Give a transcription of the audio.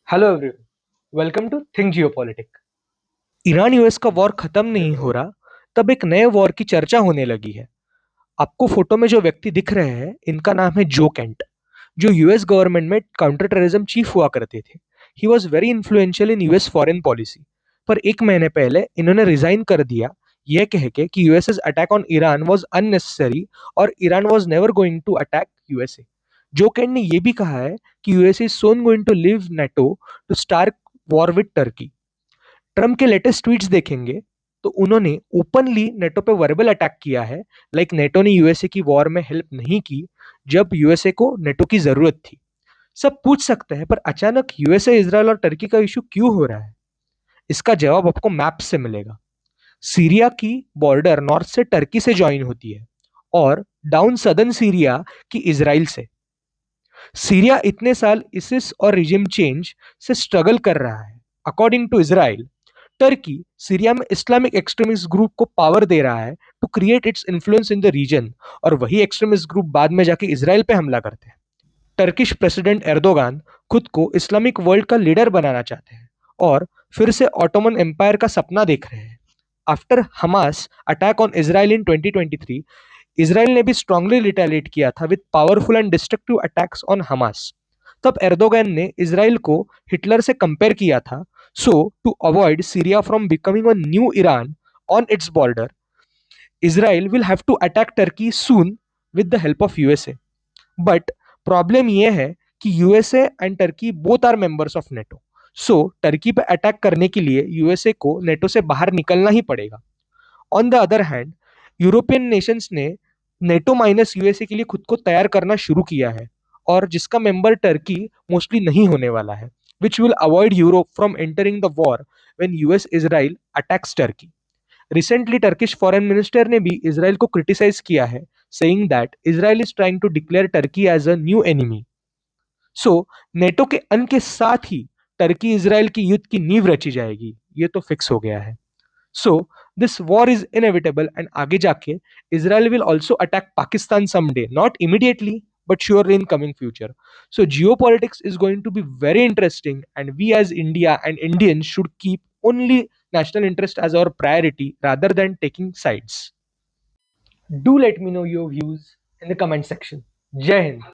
Hello everyone, welcome to think geopolitic. Iran US का war खत्म नहीं हो रहा, तब एक नए वॉर की चर्चा होने लगी है। आपको फोटो में जो व्यक्ति दिख रहे हैं, इनका नाम है जो केंट, जो यूएस गवर्नमेंट में काउंटर टेररिज्म चीफ हुआ करते थे। He was very influential in US foreign policy. पर एक महीने पहले इन्होंने रिजाइन कर दिया, यह कह के कि US's attack on Iran was unnecessary और Iran was never going to attack USA. जो केंट ने यह भी कहा है कि USA is soon going to leave NATO to start war with Turkey. Trump के लेटेस्ट ट्वीट्स देखेंगे तो उन्होंने ओपनली नेटो पे वर्बल अटैक किया है। लाइक नेटो ने यूएसए की वॉर में हेल्प नहीं की जब यूएसए को नेटो की जरूरत थी। सब पूछ सकते हैं, पर अचानक यूएसए, इसराइल और टर्की का इशू क्यों हो रहा है? इसका जवाब आपको मैप से मिलेगा। सीरिया की बॉर्डर नॉर्थ से टर्की से ज्वाइन होती है और डाउन सदर्न सीरिया की इसराइल से। सीरिया इतने साल इसिस और रिजिम चेंज से स्ट्रगल कर रहा है। According to Israel, Turkey Syria में इस्लामिक एक्सट्रीमिस्ट ग्रुप को पावर दे रहा है to create its influence in the region, और वही एक्सट्रीमिस्ट ग्रुप बाद में जाके इसराइल पे हमला करते हैं। टर्किश प्रेसिडेंट एर्दोगान खुद को इस्लामिक वर्ल्ड का लीडर बनाना चाहते हैं और फिर से ऑटोमन एम्पायर का सपना देख रहे हैं। After Hamas attack on Israel in 2023, Israel ने भी स्ट्रांगली रिटेलिएट किया था with powerful and destructive attacks on Hamas. तब एर्दोगन ने इसराइल को हिटलर से कंपेयर किया था। So to avoid Syria from becoming a new Iran on its border, Israel will have to attack Turkey soon with the help of USA. But problem यह है कि USA and Turkey both are members of NATO. So Turkey पे attack करने के लिए USA को NATO से बाहर निकलना ही पड़ेगा। On the other hand, European Nations ने नेटो माइनस यूएसए के लिए खुद को तैयार करना शुरू किया है, और जिसका मेंबर टर्की मोस्टली नहीं होने वाला है, which will avoid Europe from entering the war when US Israel attacks Turkey. Recently Turkish foreign minister ने भी इसराइल को क्रिटिसाइज किया है, saying that Israel is trying to declare Turkey as a new enemy. So NATO के अंत के साथ ही Turkey Israel की युद्ध की नींव रची जाएगी, ये तो फिक्स हो गया है। So this war is inevitable, and आगे जाके Israel will also attack Pakistan someday, not immediately, but surely in coming future. So geopolitics is going to be very interesting, and we as India and Indians should keep only national interest as our priority rather than taking sides. Do let me know your views in the comment section. Jai Hind.